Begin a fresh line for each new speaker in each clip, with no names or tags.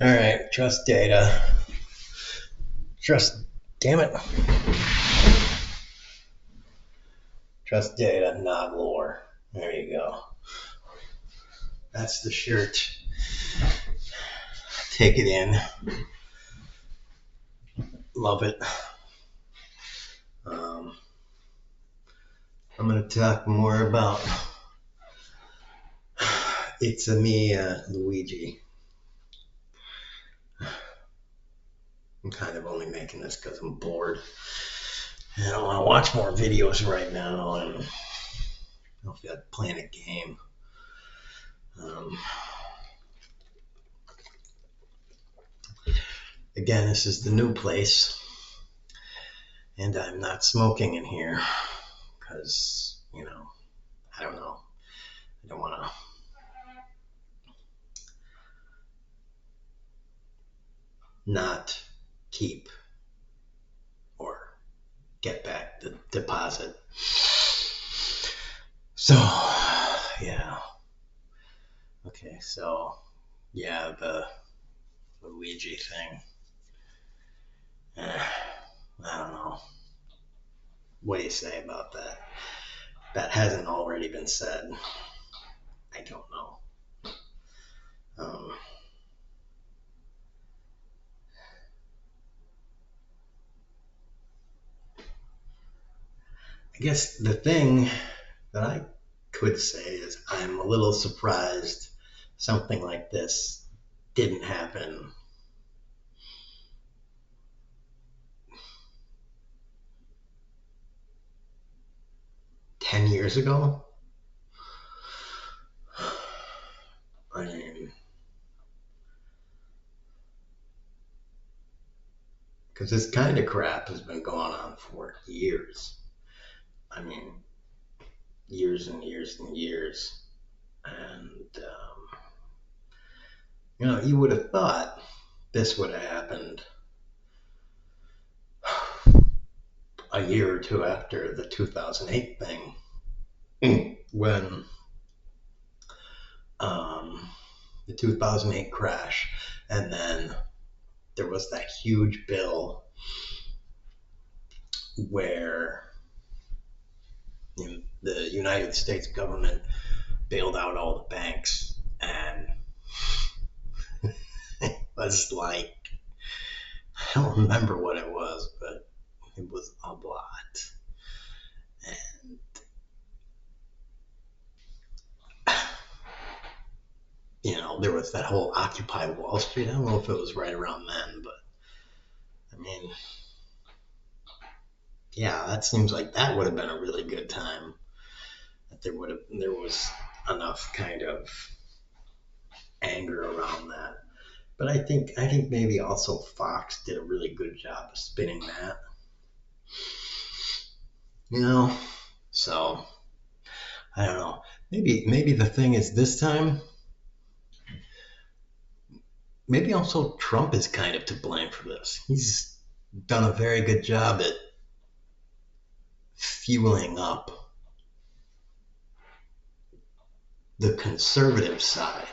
All right, trust data. Trust, damn it. Trust data, not lore. There you go. That's the shirt. Take it in. Love it. Um, I'm going to talk more about It's a Me, Luigi. I'm kind of only making this because I'm bored. And I don't want to watch more videos right now, and I don't feel like playing a game. Um, Again, this is the new place, and I'm not smoking in here because, I don't know. I don't want to not keep or get back the deposit. So, yeah. Okay, so, yeah, the Luigi thing. I don't know. What do you say about that? That hasn't already been said. I don't know. Um, I guess the thing that I could say is I'm a little surprised something like this didn't happen 10 years ago. I mean, because this kind of crap has been going on for years. I mean, years and years and years. And, you would have thought this would have happened a year or two after the 2008 thing, when the 2008 crash, and then there was that huge bill where the United States government bailed out all the banks, and it was like, I don't remember what it was, but it was a lot. And there was that whole Occupy Wall Street. I don't know if it was right around then, but I mean, yeah, that seems like that would have been a really good time. That there was enough kind of anger around that. But I think maybe also Fox did a really good job of spinning that. You know, so I don't know. Maybe the thing is this time. Maybe also Trump is kind of to blame for this. He's done a very good job at fueling up the conservative side,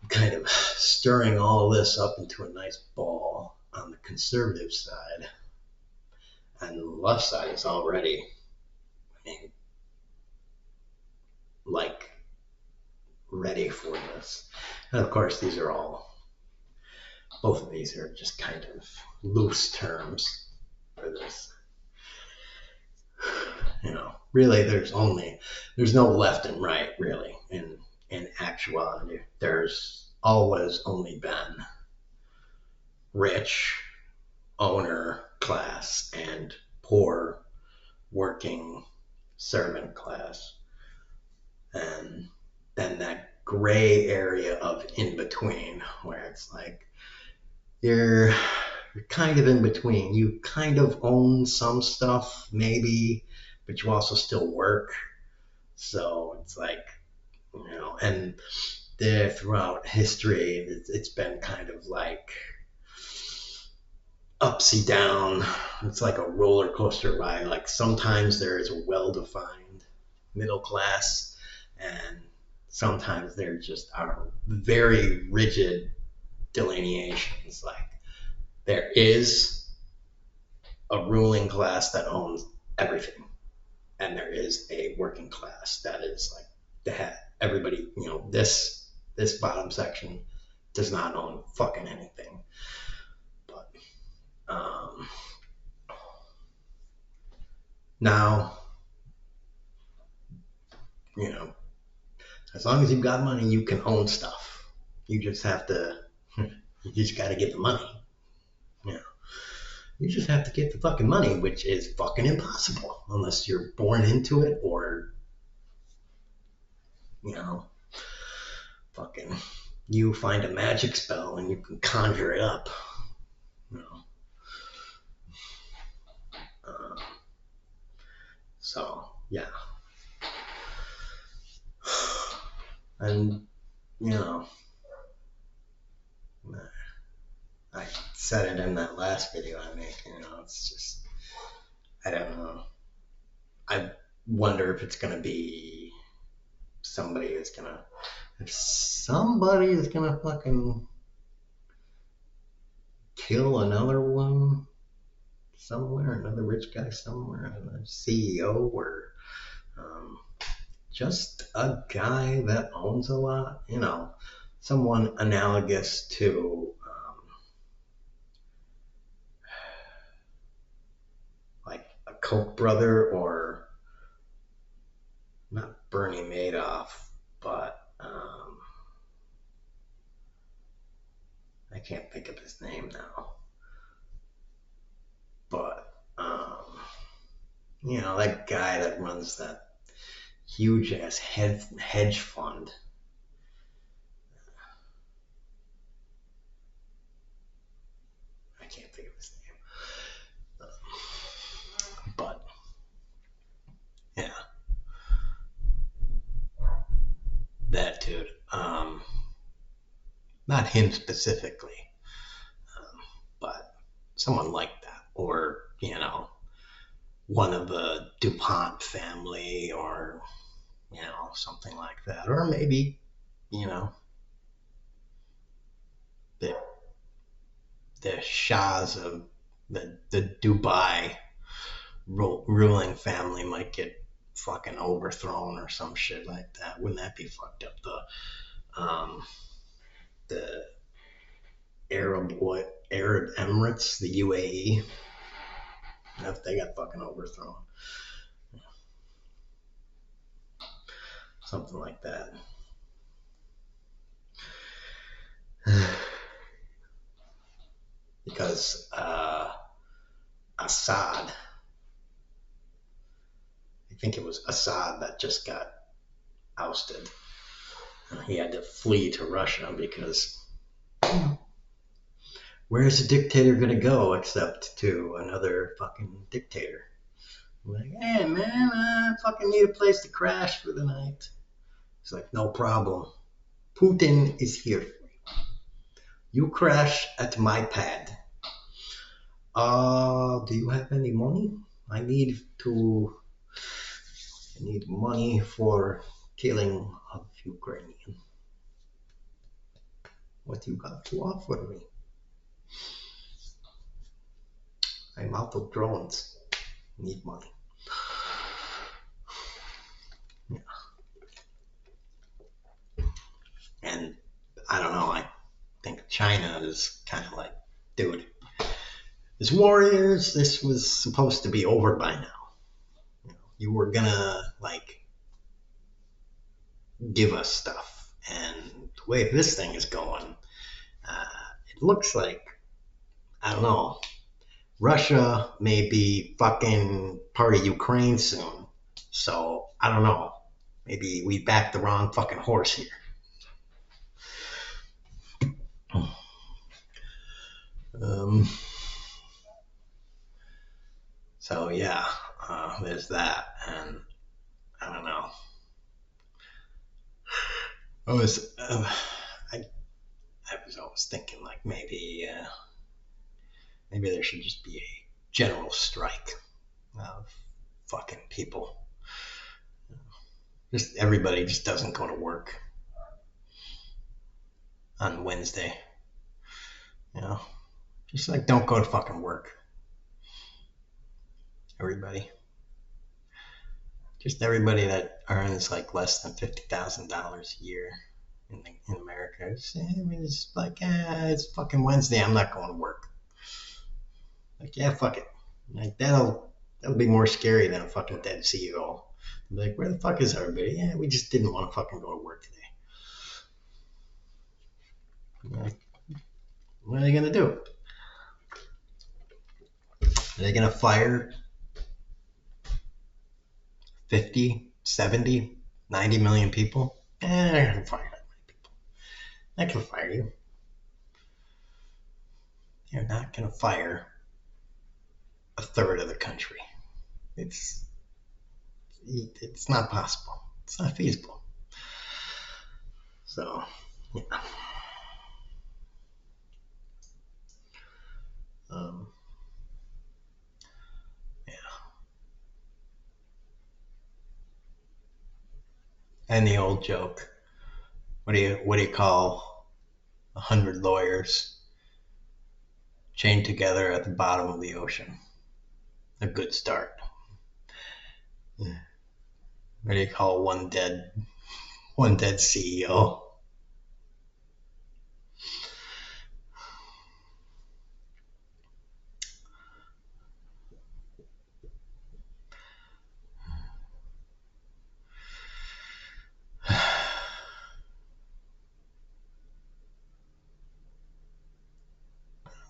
kind of stirring all this up into a nice ball on the conservative side. And the left side is already, I mean, like, ready for this. And of course, both of these are just kind of loose terms for this. Really, there's no left and right, really, in actuality. There's always only been rich owner class and poor working servant class. And then that gray area of in between, where it's like you're kind of in between. You kind of own some stuff, maybe, but you also still work. So it's like, and there throughout history, it's been kind of like upsy down. It's like a roller coaster ride. Like sometimes there is a well defined middle class, and sometimes there just are very rigid delineations. Like there is a ruling class that owns everything, and there is a working class that is like the head. Everybody, this bottom section does not own fucking anything. But um, now, you know, as long as you've got money, you can own stuff. You just have to, you just got to get the money. You know, you just have to get the fucking money, which is fucking impossible unless you're born into it or, you know, fucking you find a magic spell and you can conjure it up. You know. So yeah, and you know, I said it in that last video I made. It's just I don't know. I wonder if it's gonna be somebody is gonna if somebody is gonna fucking kill another one somewhere, another rich guy somewhere, a CEO or um, just a guy that owns a lot. Someone analogous to like a Koch brother or not Bernie Madoff, but I can't think of his name now. But that guy that runs that huge ass hedge fund. I can't think of his name. But yeah, that dude. Not him specifically, but someone like that, or one of the DuPont family, or something like that, or maybe the the Shahs of the Dubai ruling family might get fucking overthrown or some shit like that. Wouldn't that be fucked up? The Arab Emirates, the UAE, if they got fucking overthrown, something like that. Because Assad, I think it was Assad that just got ousted. He had to flee to Russia because where's a dictator gonna go except to another fucking dictator? Like, hey man, I fucking need a place to crash for the night. It's like, no problem. Putin is here. You crash at my pad. Do you have any money? I need money for killing of Ukrainian. What you got to offer me? I'm out of drones. Need money. Yeah. And I don't know, I think China is kind of like, dude, as warriors, this was supposed to be over by now. You were gonna like give us stuff, and the way this thing is going, it looks like, I don't know, Russia may be fucking part of Ukraine soon. So I don't know. Maybe we backed the wrong fucking horse here. So yeah, there's that, and I don't know. I was always thinking like maybe there should just be a general strike of fucking people. Just everybody just doesn't go to work on Wednesday. You know, just like don't go to fucking work, everybody. Just everybody that earns like less than $50,000 a year in America. It's like, it's fucking Wednesday. I'm not going to work. Like, yeah, fuck it. Like that'll be more scary than a fucking dead CEO. Like, where the fuck is everybody? Yeah, we just didn't want to fucking go to work today. Like, what are they gonna do? Are they gonna fire 50, 70, 90 million people? They're not gonna fire that many people. They're not gonna fire you. They're not gonna fire a third of the country. It's it's not possible. It's not feasible. So, yeah. Um, yeah. And the old joke. What do you call 100 lawyers chained together at the bottom of the ocean? A good start. Yeah. What do you call one dead CEO?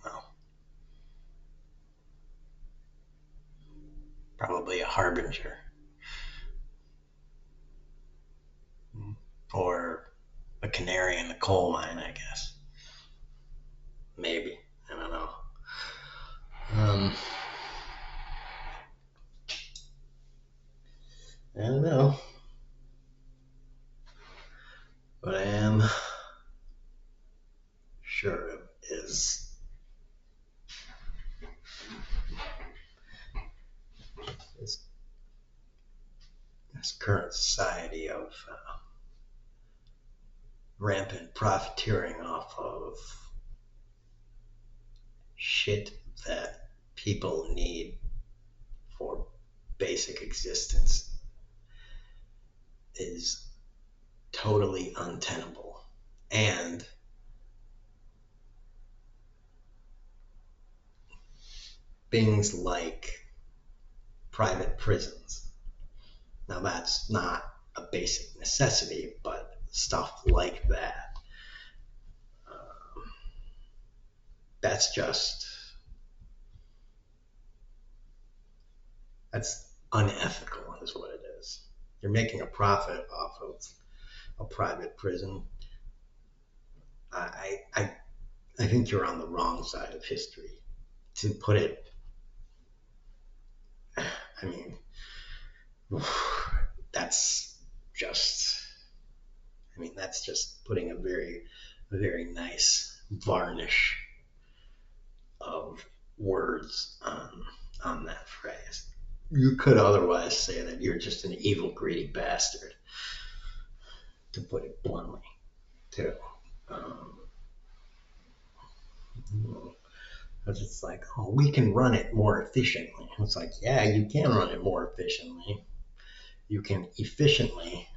Well, probably a harbinger or a canary in the coal mine, I guess. Maybe. I don't know. Um, I don't know. What I am sure of is this, this current society of rampant profiteering off of shit that people need for basic existence is totally untenable. And things like private prisons. Now, that's not a basic necessity, but stuff like that, um, that's just, that's unethical, is what it is. You're making a profit off of a private prison. I, I, I think you're on the wrong side of history. To put it, I mean, that's just, that's just putting a very nice varnish of words on that phrase. You could otherwise say that you're just an evil, greedy bastard, to put it bluntly, too. Um, because it's like, oh, we can run it more efficiently. It's like, yeah, you can run it more efficiently. You can efficiently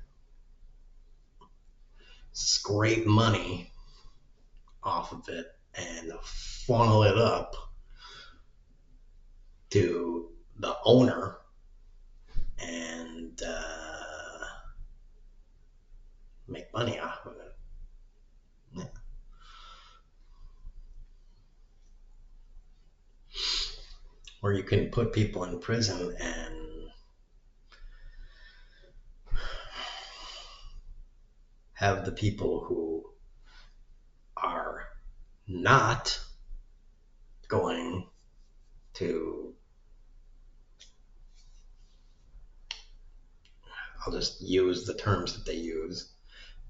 scrape money off of it and funnel it up to the owner and make money off of it. Yeah. Or you can put people in prison and have the people who are not going to, I'll just use the terms that they use,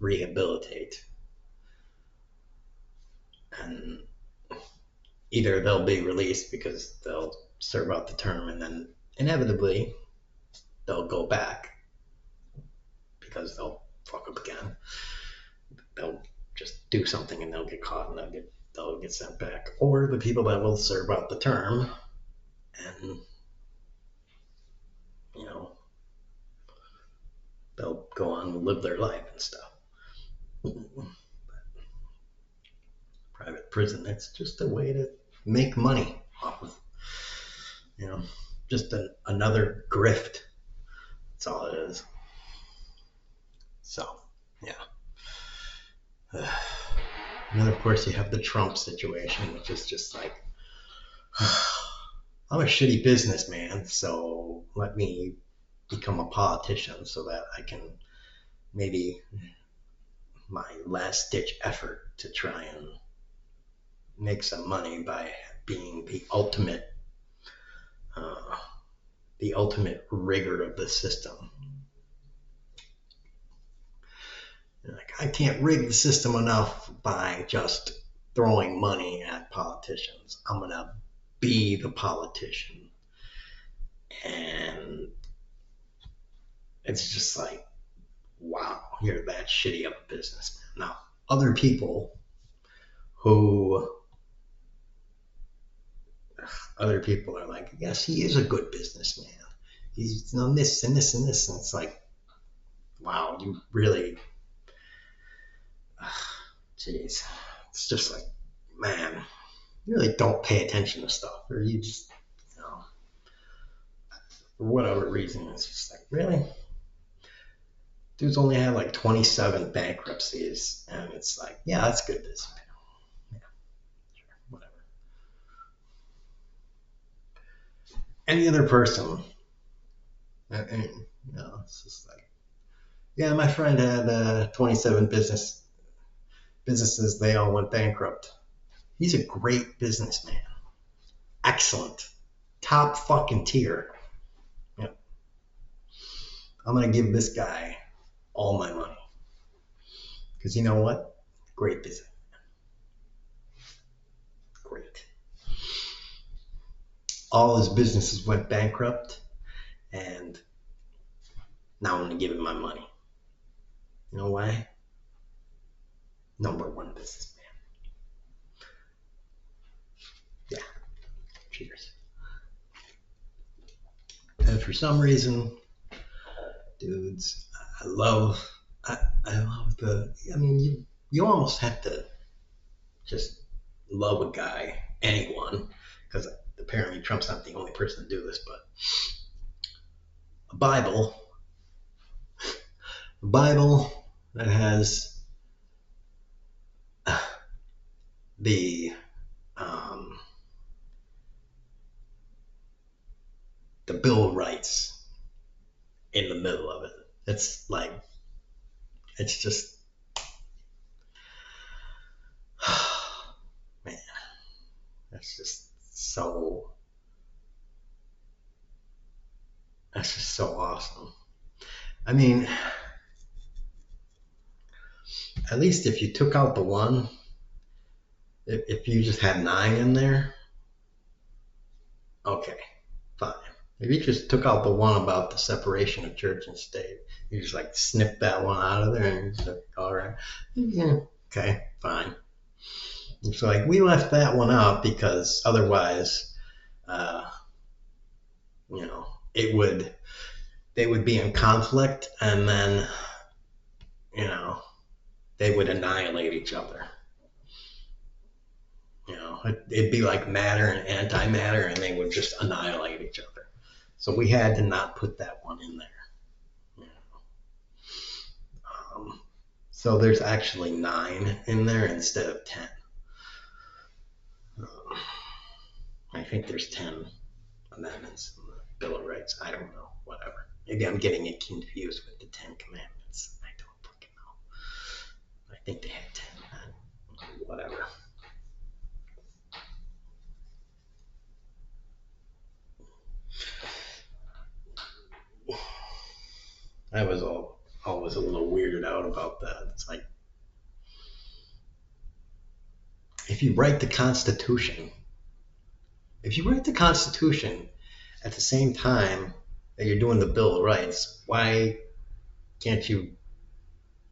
rehabilitate. And either they'll be released because they'll serve out the term, and then inevitably they'll go back because they'll fuck up again. They'll just do something and they'll get caught and they'll get they'll get sent back. Or the people that will serve out the term and, you know, they'll go on and live their life and stuff. Private prison, it's just a way to make money off of, you know, just another grift. That's all it is. So, yeah. And then, of course, you have the Trump situation, which is just like, I'm a shitty businessman, so let me become a politician so that I can maybe my last ditch effort to try and make some money by being the ultimate rigor of the system. Like, I can't rig the system enough by just throwing money at politicians. I'm gonna be the politician. And it's just like, wow, you're that shitty of a businessman. Now, other people are like, yes, he is a good businessman. He's done this and this and this. And it's like, wow, you really, jeez. It's just like, man, you really don't pay attention to stuff. Or you just, you know, for whatever reason, it's just like, really? Dude's only had like 27 bankruptcies. And it's like, yeah, that's good business. Yeah, sure, whatever. Any other person, and, you know, it's just like, yeah, my friend had 27 businesses. They all went bankrupt. He's a great businessman. Excellent. Top fucking tier. Yeah. I'm going to give this guy all my money. Because you know what? Great business. Great. All his businesses went bankrupt. And now I'm going to give him my money. You know why? Number one businessman. Yeah. Cheers. And for some reason, dudes, I love I mean, you almost have to just love a guy, anyone, because apparently Trump's not the only person to do this, but a Bible that has um, the Bill of Rights in the middle of it. It's like, it's just, man, that's just so awesome. I mean, at least if you took out the one, if you just had 9 in there, okay, fine. If you just took out the one about the separation of church and state, you just like snip that one out of there and you're just like, all right, yeah, okay, fine. And so like we left that one out because otherwise, you know, they would be in conflict and then, you know, they would annihilate each other. You know, it'd be like matter and antimatter, and they would just annihilate each other. So we had to not put that one in there. You know? So there's actually 9 in there instead of 10. I think there's 10 amendments in the Bill of Rights. I don't know, whatever. Maybe I'm getting it confused with the 10 Commandments. I don't fucking know. I think they had 10. Whatever. I was always a little weirded out about that. It's like, if you write the Constitution at the same time that you're doing the Bill of Rights, why can't you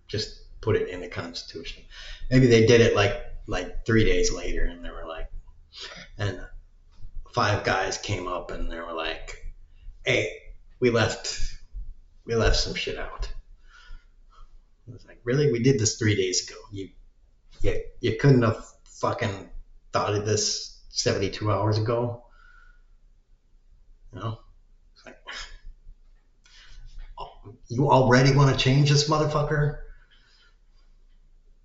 just put it in the Constitution? Maybe they did it like like 3 days later, and they were like, and 5 guys came up and they were like, "Hey, we left some shit out." I was like, "Really? We did this 3 days ago. You couldn't have fucking thought of this 72 hours ago, you know?" It's like, you already want to change this motherfucker?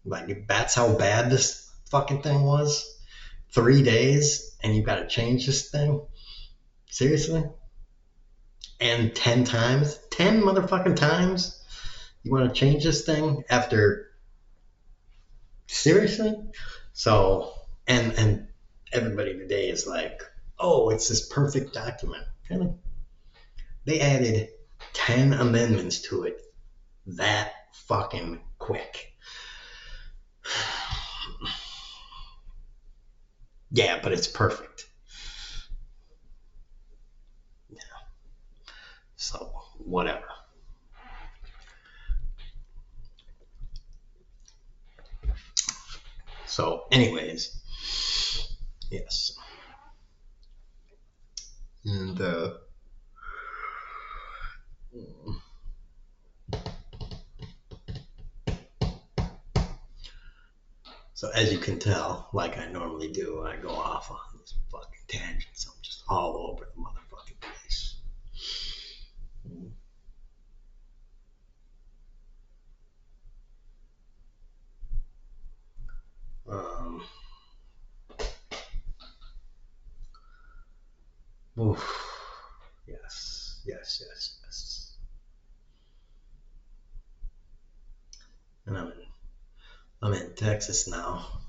Like, that's how bad this fucking thing was? 3 days and you gotta change this thing? Seriously? And 10 times? 10 motherfucking times? You want to change this thing after? Seriously? So, and everybody today is like, oh, it's this perfect document. Really? They added 10 amendments to it that fucking quick. Yeah, but it's perfect. Yeah. So, whatever. So, anyways, yes. And, so as you can tell, like I normally do, I go off on these fucking tangents. I'm just all over the motherfucking place. Um, oof. Yes, yes, yes, yes. And I'm in Texas now.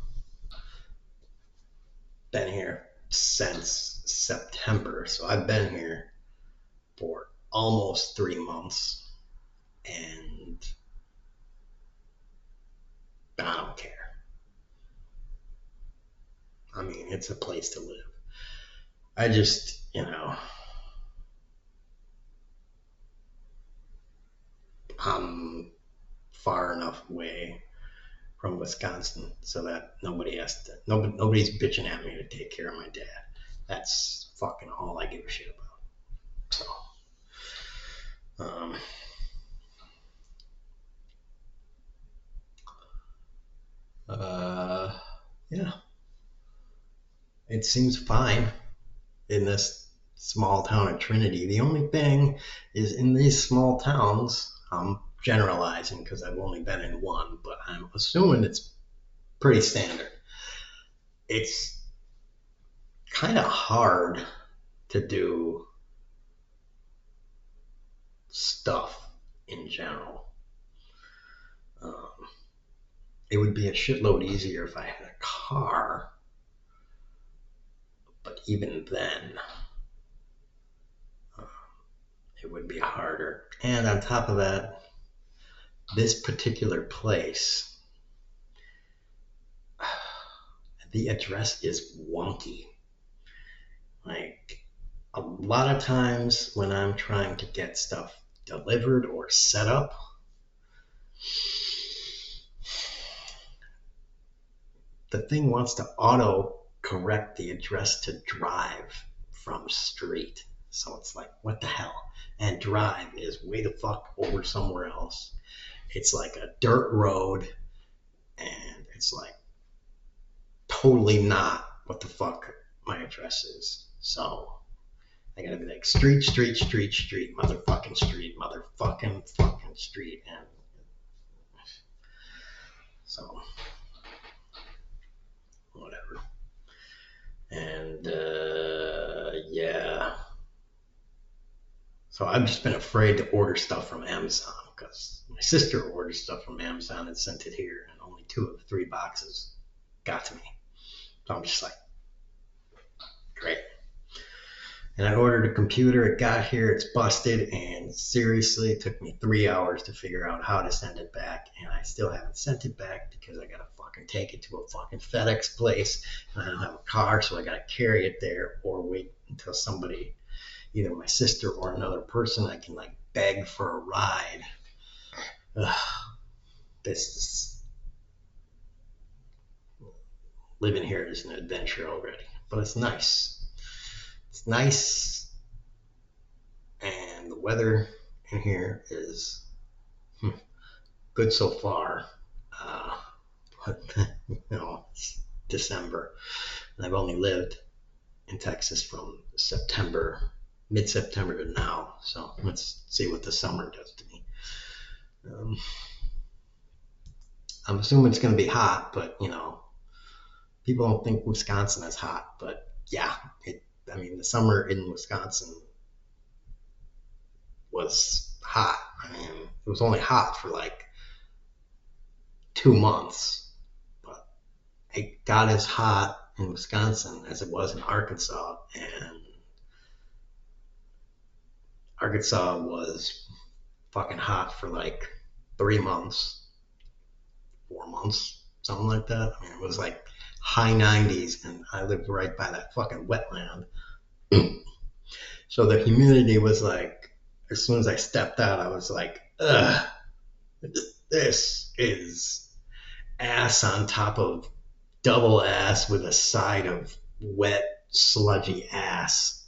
Been here since September, so I've been here for almost 3 months, and I don't care. I mean, it's a place to live. I just, I'm far enough away from Wisconsin so that nobody's bitching at me to take care of my dad. That's fucking all I give a shit about. So, yeah, it seems fine in this small town of Trinity. The only thing is, in these small towns, I'm generalizing because I've only been in one, but I'm assuming it's pretty standard. It's kind of hard to do stuff in general. Um, it would be a shitload easier if I had a car, but even then, uh, it would be harder. And on top of that, this particular place, the address is wonky. Like, a lot of times when I'm trying to get stuff delivered or set up, the thing wants to auto correct the address to drive from street. So it's like, what the hell? And drive is way the fuck over somewhere else. It's like a dirt road, and it's like totally not what the fuck my address is. So I gotta be like, street, motherfucking street, motherfucking fucking street. And so, whatever. And, yeah. So I've just been afraid to order stuff from Amazon because my sister ordered stuff from Amazon and sent it here, and only 2 of the 3 boxes got to me. So I'm just like, great. And I ordered a computer, it got here, it's busted, and seriously, it took me 3 hours to figure out how to send it back, and I still haven't sent it back because I gotta fucking take it to a fucking FedEx place, and I don't have a car, so I gotta carry it there or wait until somebody, either my sister or another person, I can like beg for a ride. Ugh, this is living here is an adventure already, but it's nice. It's nice, and the weather in here is good so far. Uh, but it's December, and I've only lived in Texas from September, mid-September to now. So let's see what the summer does to me. Um, I'm assuming it's going to be hot, but people don't think Wisconsin is hot, but yeah, I mean, the summer in Wisconsin was hot. I mean, it was only hot for like 2 months, but it got as hot in Wisconsin as it was in Arkansas, and Arkansas was fucking hot for like 3 months, 4 months, something like that. I mean, it was like high 90s, and I lived right by that fucking wetland. So the humidity was like, as soon as I stepped out, I was like, ugh, this is ass on top of double ass with a side of wet, sludgy ass.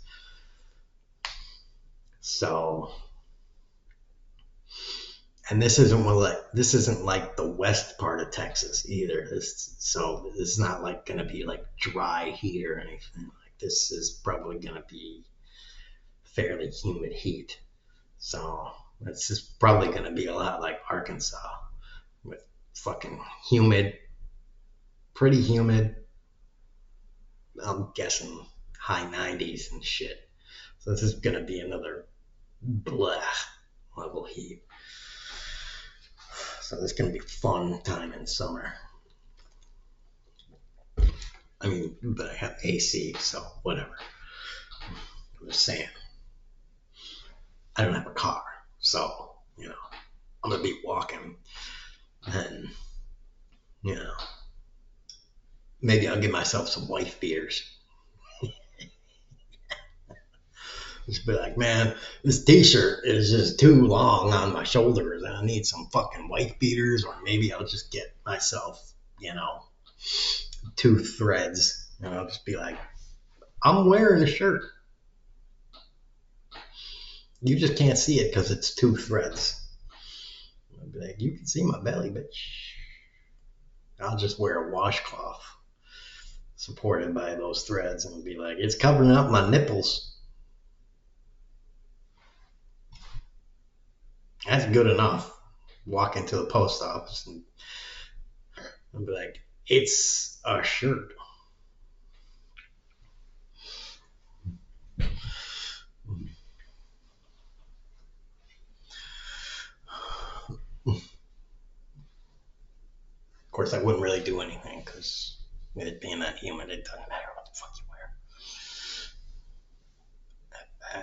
So, and this isn't like the west part of Texas either. So it's not like gonna be like dry heat or anything. Like this is probably gonna be fairly humid heat. So it's just probably gonna be a lot like Arkansas with fucking humid, pretty humid. I'm guessing high 90s and shit. So this is gonna be another blah level heat. So this is gonna be fun time in summer. I mean, but I have AC, so whatever. I'm just saying. I don't have a car, so I'm gonna be walking, and maybe I'll give myself some wife beaters. Just be like, man, this t-shirt is just too long on my shoulders, and I need some fucking wife beaters, or maybe I'll just get myself, 2 threads, and I'll just be like, I'm wearing a shirt. You just can't see it because it's 2 threads. I'll be like, you can see my belly, bitch. I'll just wear a washcloth supported by those threads and be like, it's covering up my nipples. That's good enough. Walk into the post office and I'll be like, it's a shirt. Of course, I wouldn't really do anything because with it being that humid, it doesn't matter what the fuck you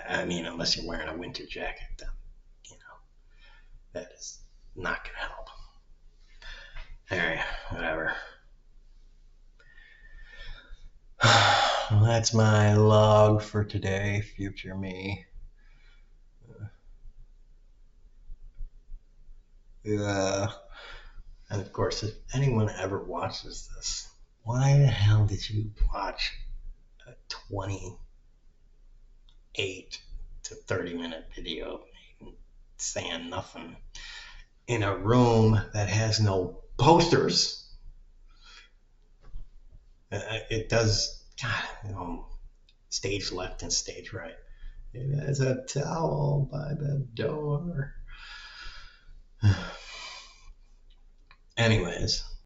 wear. I mean, unless you're wearing a winter jacket, then, that is not going to help. All right, whatever. Well, that's my log for today, future me. Yeah. And of course, if anyone ever watches this, why the hell did you watch a 28 to 30-minute video saying nothing in a room that has no posters? It does, God, stage left and stage right. It has a towel by the door. Anyways,